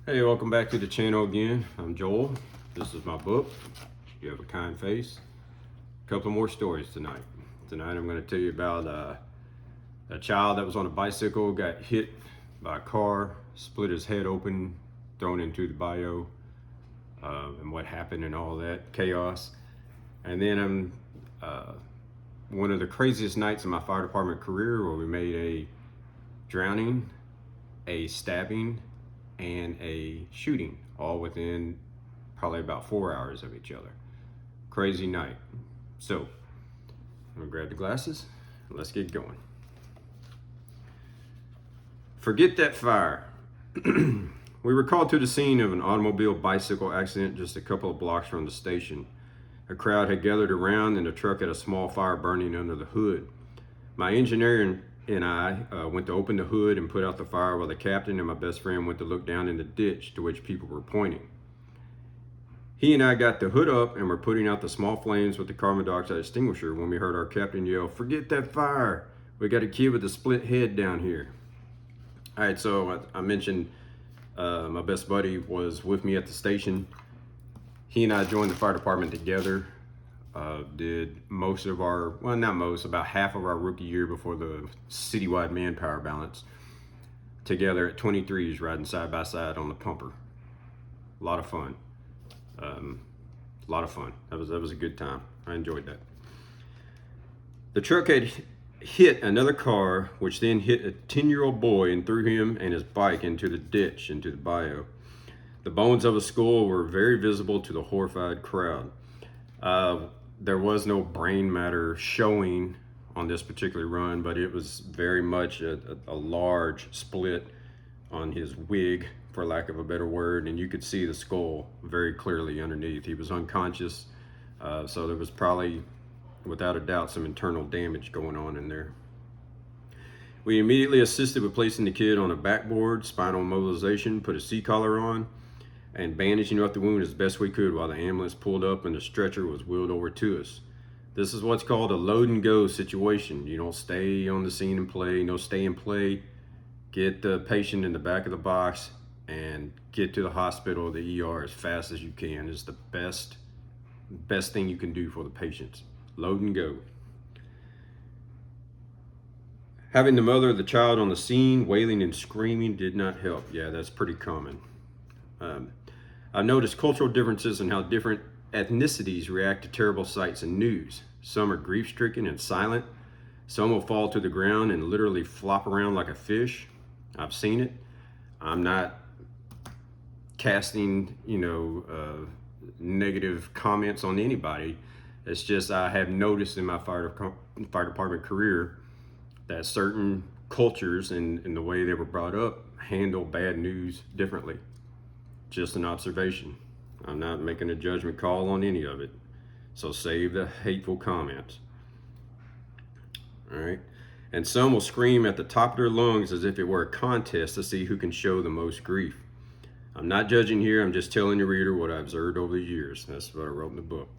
Hey, welcome back to the channel again. I'm Joel. This is my book, You Have a Kind Face. A couple more stories tonight. Tonight I'm going to tell you about a child that was on a bicycle, got hit by a car, split his head open, thrown into the bayou, and what happened and all that chaos. And then I'm one of the craziest nights in my fire department career where we made a drowning, a stabbing, and a shooting, all within probably about 4 hours of each other. Crazy night. So, I'm gonna grab the glasses and let's get going. Forget that fire. We were called to the scene of an automobile bicycle accident just a couple of blocks from the station. A crowd had gathered around and the truck had a small fire burning under the hood. My engineer and I went to open the hood and put out the fire while the captain and my best friend went to look down in the ditch to which people were pointing. He and I got the hood up and were putting out the small flames with the carbon dioxide extinguisher when we heard our captain yell, "Forget that fire! We got a kid with a split head down here." All right, so I mentioned my best buddy was with me at the station. He and I joined the fire department together. Did most of our, well, not most, about half of our rookie year before the citywide manpower balance together at 23s, riding side by side on the pumper. A lot of fun. A lot of fun. That was a good time. I enjoyed that. The truck had hit another car, which then hit a 10-year-old boy and threw him and his bike into the ditch, into the bayou. The bones of a skull were very visible to the horrified crowd. There was no brain matter showing on this particular run, but it was very much a large split on his wig, for lack of a better word, and you could see the skull very clearly underneath. He was unconscious, so there was probably, without a doubt, some internal damage going on in there. We immediately assisted with placing the kid on a backboard, spinal mobilization, put a C-collar on, and bandaging up the wound as best we could while the ambulance pulled up and the stretcher was wheeled over to us. This is what's called a load and go situation. You don't stay on the scene and play, no stay and play. Get the patient in the back of the box and get to the hospital or the ER as fast as you can. It's the best thing you can do for the patients. Load and go. Having the mother of the child on the scene wailing and screaming did not help. Yeah, that's pretty common. I've noticed cultural differences in how different ethnicities react to terrible sights and news. Some are grief-stricken and silent. Some will fall to the ground and literally flop around like a fish. I've seen it. I'm not casting, negative comments on anybody. It's just I have noticed in my fire department career that certain cultures and the way they were brought up handle bad news differently. Just an observation. I'm not making a judgment call on any of it. So save the hateful comments. All right. And some will scream at the top of their lungs as if it were a contest to see who can show the most grief. I'm not judging here. I'm just telling the reader what I observed over the years. That's what I wrote in the book.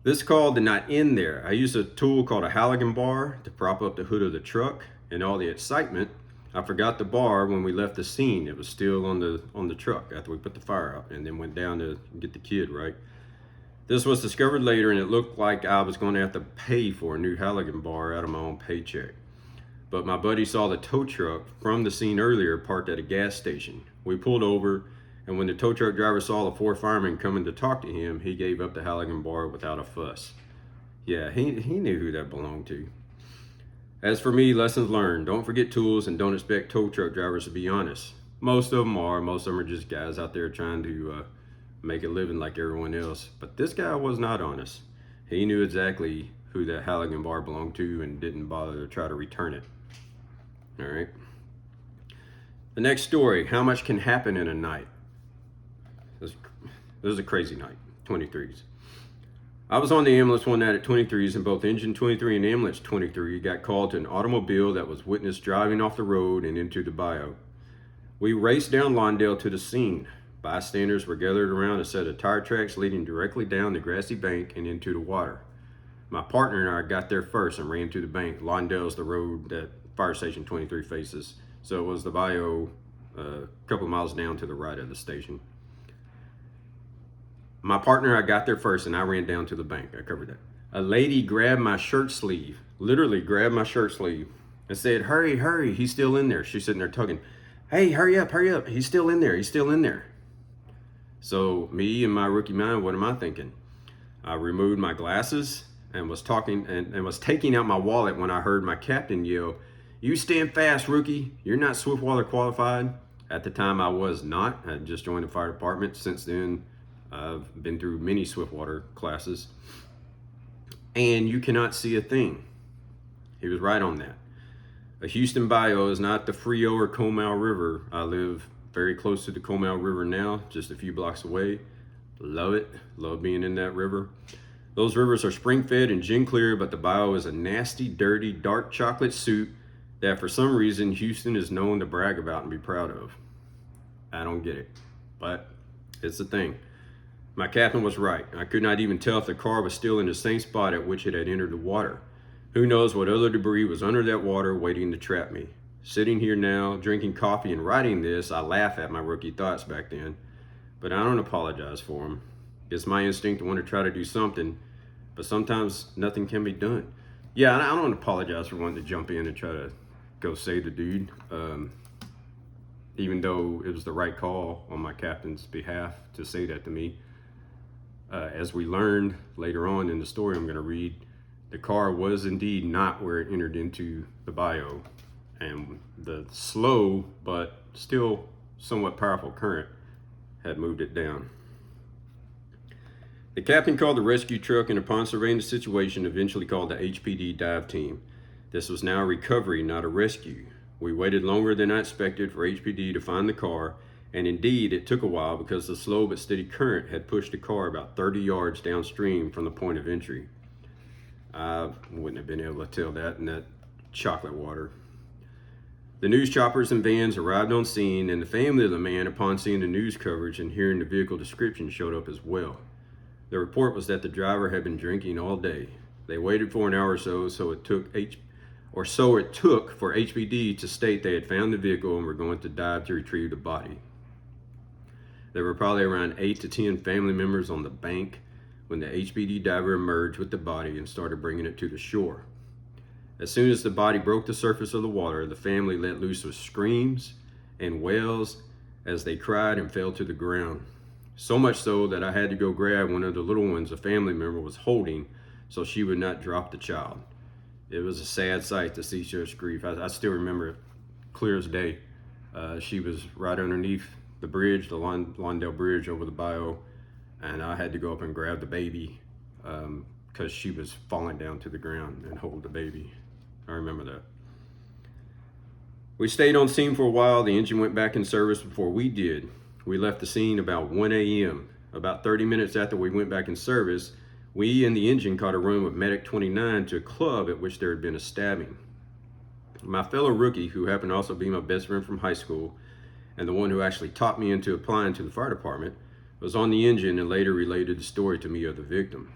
This call did not end there. I used a tool called a Halligan bar to prop up the hood of the truck. In all the excitement, I forgot the bar when we left the scene. It was still on the truck after we put the fire out and then went down to get the kid, right? This was discovered later and it looked like I was going to have to pay for a new Halligan bar out of my own paycheck. But my buddy saw the tow truck from the scene earlier parked at a gas station. We pulled over, and when the tow truck driver saw the 4 firemen coming to talk to him, he gave up the Halligan bar without a fuss. Yeah, he knew who that belonged to. As for me, lessons learned. Don't forget tools and don't expect tow truck drivers to be honest. Most of them are. Most of them are just guys out there trying to make a living like everyone else. But this guy was not honest. He knew exactly who that Halligan bar belonged to and didn't bother to try to return it. All right. The next story, how much can happen in a night? This is a crazy night, 23s. I was on the ambulance one night at 23s, and both engine 23 and ambulance 23 got called to an automobile that was witnessed driving off the road and into the bayou. We raced down Lawndale to the scene. Bystanders were gathered around a set of tire tracks leading directly down the grassy bank and into the water. My partner and I got there first and ran to the bank. Lawndale's the road that Fire Station 23 faces. So it was the bayou a couple of miles down to the right of the station. My partner, I got there first and I ran down to the bank. I covered that. A lady grabbed my shirt sleeve, literally grabbed my shirt sleeve and said, "Hurry, hurry, he's still in there." She's sitting there tugging. "Hey, hurry up, he's still in there, he's still in there." So me and my rookie mind, what am I thinking? I removed my glasses and was talking and was taking out my wallet when I heard my captain yell, "You stand fast, rookie. You're not Swiftwater qualified." At the time, I was not. I had just joined the fire department. Since then, I've been through many Swiftwater classes. And you cannot see a thing. He was right on that. A Houston bayou is not the Frio or Comal River. I live very close to the Comal River now, just a few blocks away. Love it. Love being in that river. Those rivers are spring-fed and gin-clear, but the bayou is a nasty, dirty, dark chocolate soup that for some reason Houston is known to brag about and be proud of. I don't get it, but it's a thing. My captain was right. I could not even tell if the car was still in the same spot at which it had entered the water. Who knows what other debris was under that water waiting to trap me. Sitting here now, drinking coffee and writing this, I laugh at my rookie thoughts back then, but I don't apologize for them. It's my instinct to want to try to do something, but sometimes nothing can be done. Yeah, I don't apologize for wanting to jump in and try to go save the dude, even though it was the right call on my captain's behalf to say that to me. As we learned later on in the story I'm going to read, the car was indeed not where it entered into the bayou, and the slow but still somewhat powerful current had moved it down. The captain called the rescue truck and upon surveying the situation eventually called the HPD dive team. This was now a recovery, not a rescue. We waited longer than I expected for HPD to find the car, and indeed it took a while because the slow but steady current had pushed the car about 30 yards downstream from the point of entry. I wouldn't have been able to tell that in that chocolate water. The news choppers and vans arrived on scene, and the family of the man, upon seeing the news coverage and hearing the vehicle description, showed up as well. The report was that the driver had been drinking all day. They waited for an hour or so it took for HPD to state they had found the vehicle and were going to dive to retrieve the body. There were probably around 8 to 10 family members on the bank when the HPD diver emerged with the body and started bringing it to the shore. As soon as the body broke the surface of the water, the family let loose with screams and wails as they cried and fell to the ground. So much so that I had to go grab one of the little ones a family member was holding so she would not drop the child. It was a sad sight to see such grief. I still remember it clear as day. She was right underneath the bridge, the Lawndale Bridge over the bayou, and I had to go up and grab the baby because she was falling down to the ground and hold the baby. I remember that. We stayed on scene for a while. The engine went back in service before we did. We left the scene about 1 a.m. About 30 minutes after we went back in service, we and the engine caught a run with Medic 29 to a club at which there had been a stabbing. My fellow rookie, who happened to also be my best friend from high school, and the one who actually taught me into applying to the fire department, was on the engine and later related the story to me of the victim.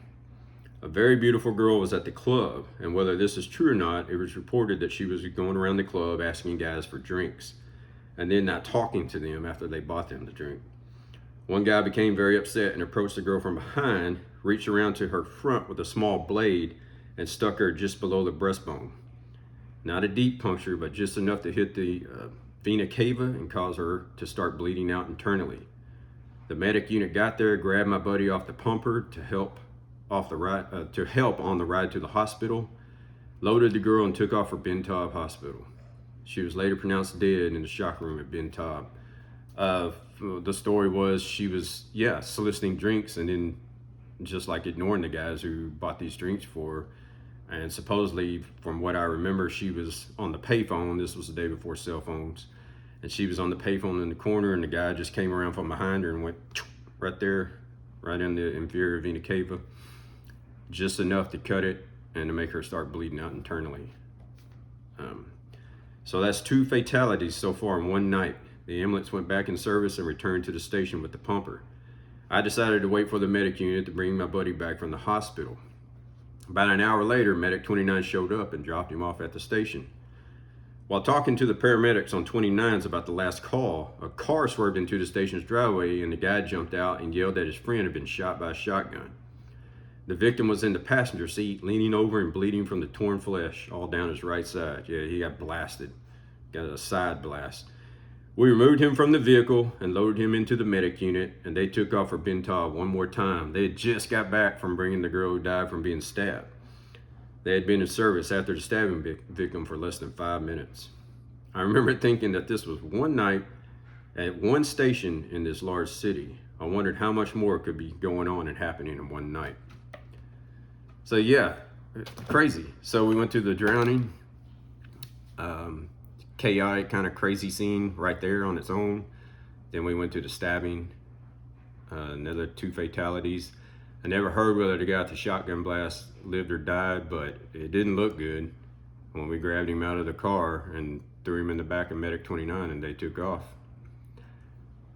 A very beautiful girl was at the club, and whether this is true or not, it was reported that she was going around the club asking guys for drinks, and then not talking to them after they bought them the drink. One guy became very upset and approached the girl from behind, reached around to her front with a small blade, and stuck her just below the breastbone. Not a deep puncture, but just enough to hit the vena cava and cause her to start bleeding out internally. The medic unit got there, grabbed my buddy off the pumper to help on the ride to the hospital, loaded the girl, and took off for Ben Taub Hospital. She was later pronounced dead in the shock room at Ben Taub. The story was she was, soliciting drinks and then just like ignoring the guys who bought these drinks for her. And supposedly, from what I remember, she was on the payphone. This was the day before cell phones. And she was on the payphone in the corner, and the guy just came around from behind her and went right there, right in the inferior vena cava. Just enough to cut it and to make her start bleeding out internally. So that's 2 fatalities so far in one night. The ambulance went back in service and returned to the station with the pumper. I decided to wait for the medic unit to bring my buddy back from the hospital. About an hour later, Medic 29 showed up and dropped him off at the station. While talking to the paramedics on 29s about the last call, a car swerved into the station's driveway and the guy jumped out and yelled that his friend had been shot by a shotgun. The victim was in the passenger seat, leaning over and bleeding from the torn flesh all down his right side. Yeah, he got blasted, got a side blast. We removed him from the vehicle and loaded him into the medic unit, and they took off for Bentall one more time. They had just got back from bringing the girl who died from being stabbed. They had been in service after the stabbing victim for less than 5 minutes. I remember thinking that this was one night at one station in this large city. I wondered how much more could be going on and happening in one night. So yeah, crazy. So we went to the drowning, chaotic kind of crazy scene right there on its own. Then we went to the stabbing, another 2 fatalities. I never heard whether the guy with the shotgun blast lived or died, but it didn't look good when we grabbed him out of the car and threw him in the back of Medic 29 and they took off.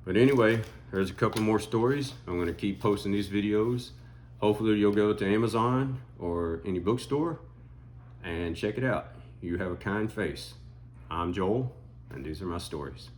But anyway, there's a couple more stories. I'm gonna keep posting these videos. Hopefully you'll go to Amazon or any bookstore and check it out. You have a kind face. I'm Joel, and these are my stories.